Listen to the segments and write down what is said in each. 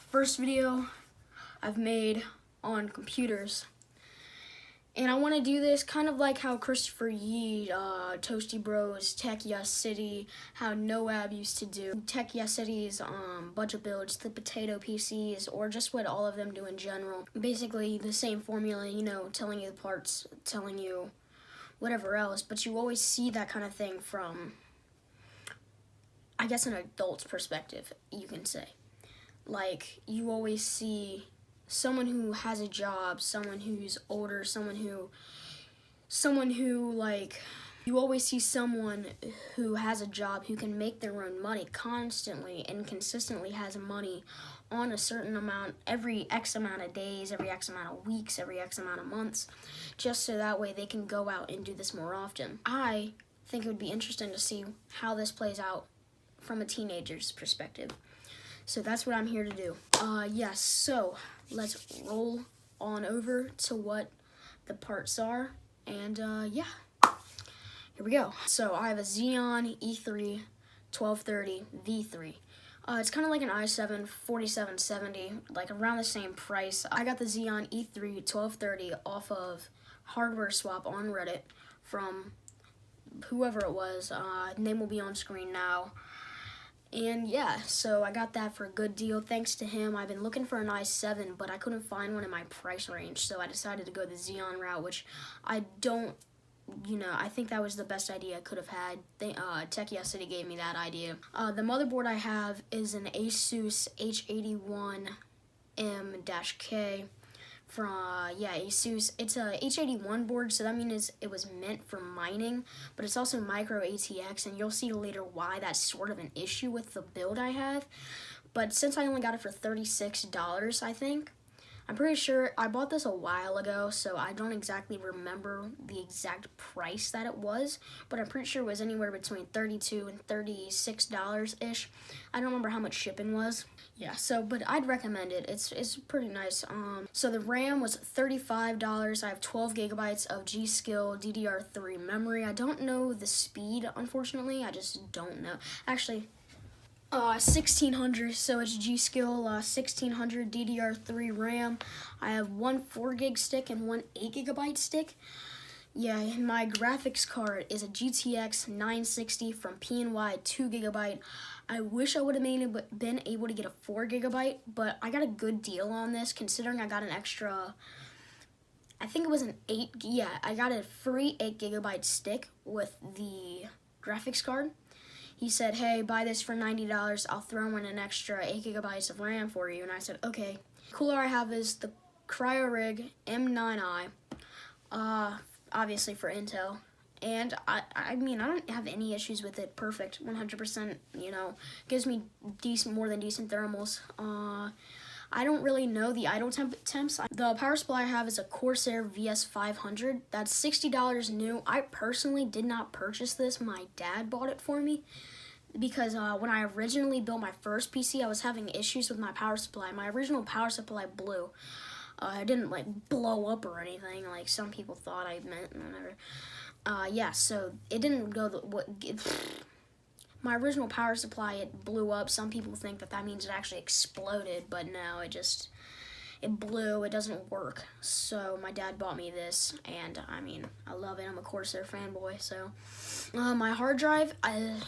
first video I've made on computers. And I want to do this kind of like how Christopher Yee, Toasty Bros, Tech Yes City, how Noab used to do. Tech Yes City's budget builds, the potato PCs, or just what all of them do in general. Basically the same formula, you know, telling you the parts, telling you whatever else, but you always see that kind of thing from, I guess, an adult's perspective, you can say. Like, you always see someone who has a job, someone who's older, someone who like, you always see someone who has a job who can make their own money constantly and consistently has money on a certain amount, every X amount of days, every X amount of weeks, every X amount of months, just so that way they can go out and do this more often. I think it would be interesting to see how this plays out from a teenager's perspective. So that's what I'm here to do. Yes, so let's roll on over to what the parts are, and yeah, here we go. So I have a Xeon E3 1230 V3. It's kind of like an i7 4770, like around the same price. I got the Xeon E3 1230 off of Hardware Swap on Reddit from whoever it was. Name will be on screen now. And yeah, so I got that for a good deal thanks to him. I've been looking for an i7, but I couldn't find one in my price range, so I decided to go the Xeon route, which I don't, you know, I think that was the best idea I could have had. Tech Yes City gave me that idea. The motherboard I have is an Asus H81m-k from, yeah, Asus. It's a H81 board, so that means it was meant for mining, but it's also micro ATX, and you'll see later why that's sort of an issue with the build I have. But since I only got it for $36, I think, I'm pretty sure I bought this a while ago, so I don't exactly remember the exact price that it was, but I'm pretty sure it was anywhere between $32 and $36-ish. I don't remember how much shipping was. Yeah, so, but I'd recommend it. It's pretty nice. So the RAM was $35. I have 12 gigabytes of G.Skil DDR3 memory. I don't know the speed, unfortunately. I just don't know. Actually, 1600, so it's G.Skil 1600 DDR3 RAM. I have one 4 gig stick and one 8 gigabyte stick. Yeah, my graphics card is a GTX 960 from P&Y 2 gigabyte. I wish I would have been able to get a 4 gigabyte, but I got a good deal on this considering I got an extra, I think it was an 8, yeah, I got a free 8 gigabyte stick with the graphics card. He said, hey, buy this for $90, I'll throw in an extra 8 gigabytes of RAM for you, and I said, okay. The cooler I have is the Cryoig M9i, obviously for Intel, and I mean, I don't have any issues with it. Perfect, 100%, you know, gives me more than decent thermals. I don't really know the idle temps. The power supply I have is a Corsair VS500. That's $60 new. I personally did not purchase this. My dad bought it for me because when I originally built my first PC, I was having issues with my power supply. My original power supply blew. It didn't like blow up or anything like some people thought I meant. Whatever. Yeah, so it didn't go my original power supply, it blew up. Some people think that means it actually exploded, but no, it blew. It doesn't work. So my dad bought me this, and I mean, I love it. I'm a Corsair fanboy. So my hard drive,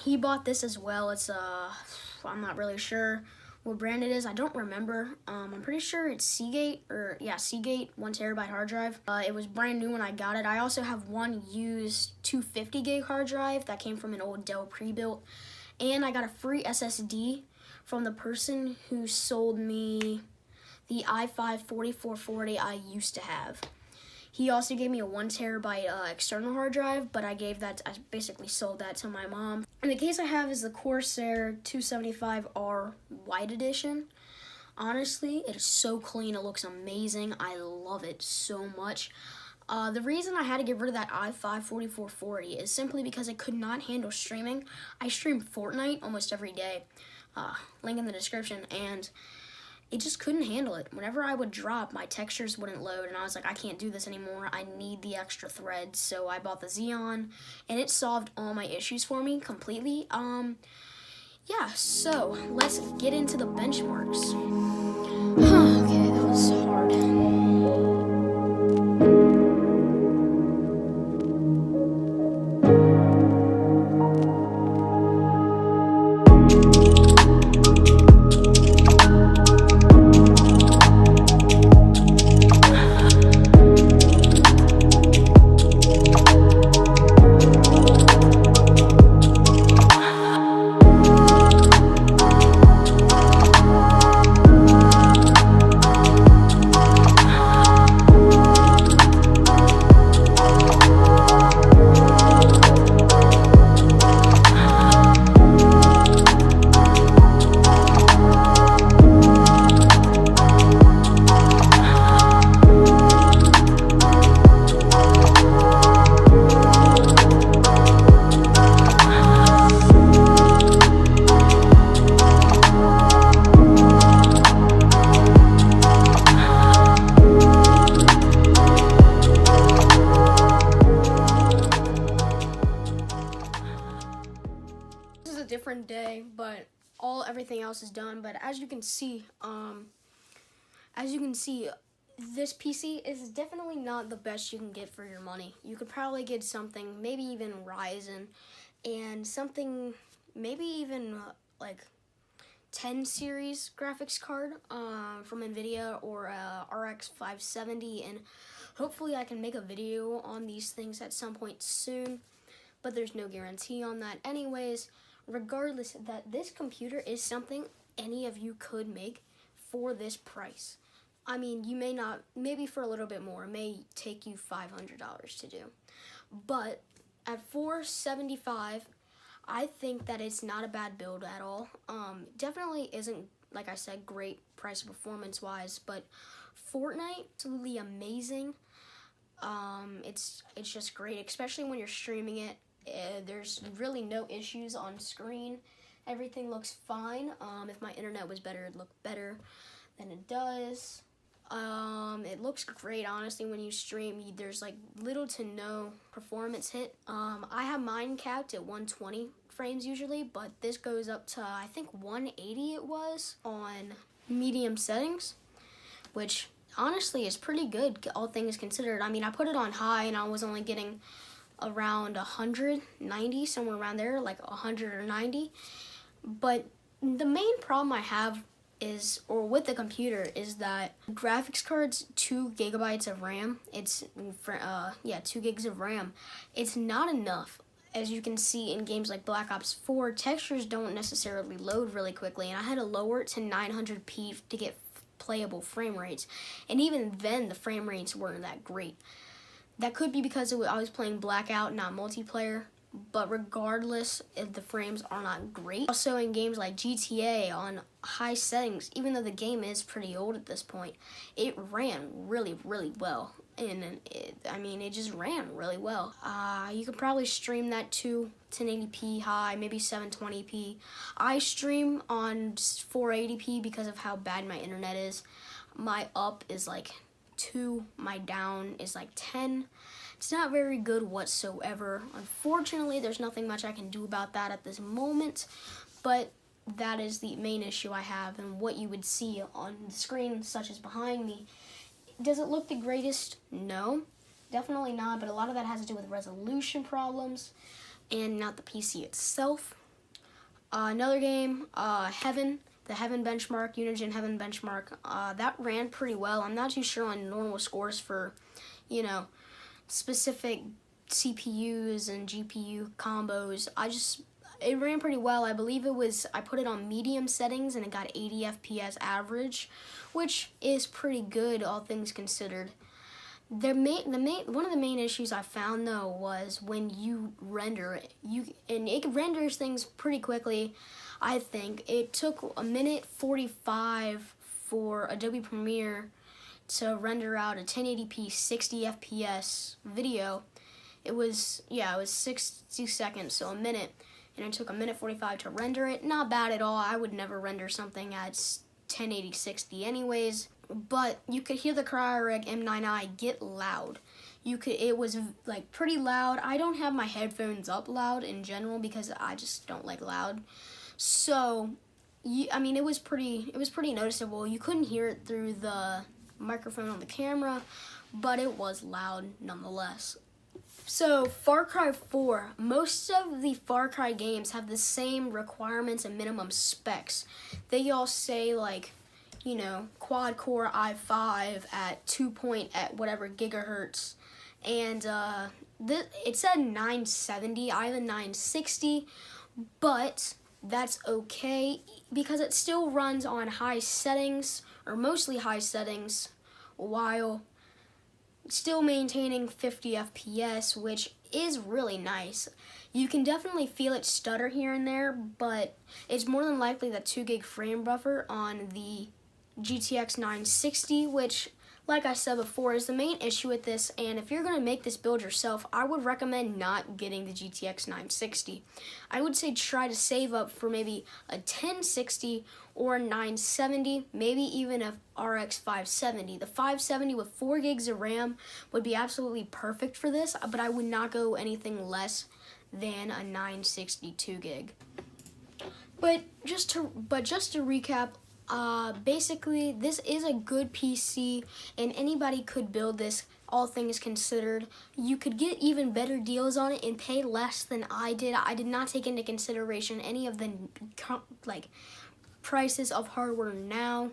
he bought this as well. It's I'm not really sure what brand it is. I don't remember. I'm pretty sure it's Seagate, or yeah, Seagate 1 terabyte hard drive. It was brand new when I got it. I also have one used 250 gig hard drive that came from an old Dell pre-built, and I got a free SSD from the person who sold me the i5 4440 I used to have. He also gave me a 1 terabyte external hard drive, but I basically sold that to my mom. And the case I have is the Corsair 275R White Edition. Honestly, it is so clean. It looks amazing. I love it so much. The reason I had to get rid of that i5 4440 is simply because it could not handle streaming. I stream Fortnite almost every day. Link in the description, and it just couldn't handle it. Whenever I would drop, my textures wouldn't load, and I was like, I can't do this anymore. I need the extra threads. So I bought the Xeon, and it solved all my issues for me completely. Yeah, so let's get into the benchmarks. else is done. But as you can see, this PC is definitely not the best you can get for your money. You could probably get something, maybe even Ryzen, and something, maybe even like 10 series graphics card from NVIDIA, or a RX 570, and hopefully I can make a video on these things at some point soon, but there's no guarantee on that anyways. Regardless, that this computer is something any of you could make for this price. I mean, you may not, maybe for a little bit more, it may take you $500 to do, but at $475, I think that it's not a bad build at all. Definitely isn't, like I said, great price performance wise, but Fortnite, absolutely amazing. It's just great, especially when you're streaming it. There's really no issues on screen. Everything looks fine. If my internet was better, it'd look better than it does. It looks great, honestly, when you stream. There's like little to no performance hit. I have mine capped at 120 frames usually, but this goes up to, I think, 180 it was on medium settings, which honestly is pretty good, all things considered. I mean, I put it on high and I was only getting around 190, somewhere around there, like 100 or 90. But the main problem I have is, or with the computer, is that graphics card's 2 gigabytes of RAM. It's 2 gigs of RAM. It's not enough. As you can see in games like Black Ops 4, textures don't necessarily load really quickly, and I had to lower it to 900p to get playable frame rates, and even then the frame rates weren't that great. That could be because I was playing Blackout, not multiplayer, but regardless, if the frames are not great. Also in games like GTA on high settings, even though the game is pretty old at this point, it ran really, really well. And it just ran really well. You could probably stream that to 1080p high, maybe 720p. I stream on 480p because of how bad my internet is. My up is like 2, my down is like 10. It's not very good whatsoever. Unfortunately, there's nothing much I can do about that at this moment, but that is the main issue I have, and what you would see on the screen, such as behind me. Does it look the greatest? No, definitely not, but a lot of that has to do with resolution problems and not the PC itself. Another game, Heaven, the Heaven benchmark, Unigine Heaven benchmark, that ran pretty well. I'm not too sure on normal scores for, specific CPUs and GPU combos. It ran pretty well. I believe I put it on medium settings and it got 80 FPS average, which is pretty good, all things considered. One of the main issues I found though was when you render it, and it renders things pretty quickly. I think it took 1:45 for Adobe Premiere to render out a 1080p 60 FPS video. It was 60 seconds, so a minute, and it took 1:45 to render it. Not bad at all. I would never render something at 1080 60 anyways, but you could hear the Cryoig M9i get loud. It was like pretty loud. I don't have my headphones up loud in general because I just don't like loud. So, it was pretty noticeable. You couldn't hear it through the microphone on the camera, but it was loud nonetheless. So, Far Cry 4, most of the Far Cry games have the same requirements and minimum specs. They all say like, quad core i5 at 2 at whatever gigahertz, and it said 970. I have a 960, but that's okay because it still runs on high settings, or mostly high settings, while still maintaining 50 FPS, which is really nice. You can definitely feel it stutter here and there, but it's more than likely that 2 gig frame buffer on the GTX 960, which, like I said before, is the main issue with this. And if you're going to make this build yourself, I would recommend not getting the GTX 960. I would say try to save up for maybe a 1060 or a 970, maybe even a RX 570. The 570 with 4 gigs of RAM would be absolutely perfect for this, but I would not go anything less than a 962 gig. But just to recap, basically this is a good PC and anybody could build this, all things considered. You could get even better deals on it and pay less than I did. I did not take into consideration any of the like prices of hardware now.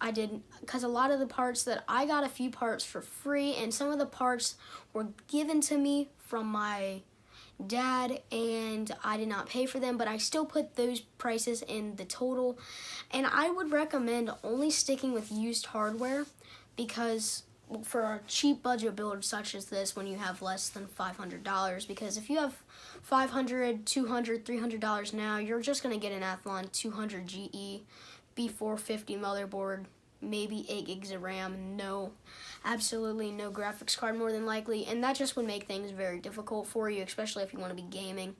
I did, because a lot of the parts that I got, a few parts for free, and some of the parts were given to me from my dad and I did not pay for them, but I still put those prices in the total. And I would recommend only sticking with used hardware, because for a cheap budget build such as this, when you have less than $500, because if you have $500, $200, $300 now, you're just going to get an Athlon 200 GE B450 motherboard, maybe 8 gigs of RAM, absolutely no graphics card more than likely, and that just would make things very difficult for you, especially if you want to be gaming.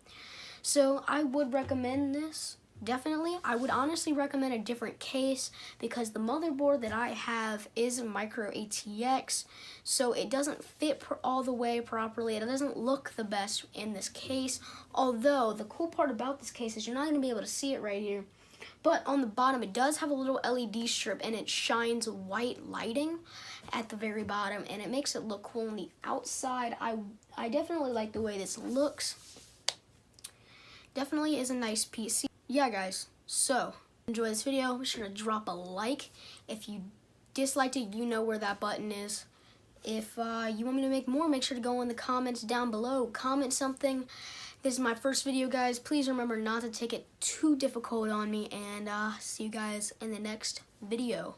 So I would recommend this, definitely. I would honestly recommend a different case, because the motherboard that I have is a micro ATX, so it doesn't fit all the way properly. It doesn't look the best in this case, although the cool part about this case is you're not going to be able to see it right here. But on the bottom, it does have a little LED strip, and it shines white lighting at the very bottom, and it makes it look cool on the outside. I definitely like the way this looks. Definitely is a nice PC. Yeah, guys, so enjoy this video. Be sure to drop a like. If you disliked it, you know where that button is. If you want me to make more, make sure to go in the comments down below. Comment something. This is my first video, guys. Please remember not to take it too difficult on me, and see you guys in the next video.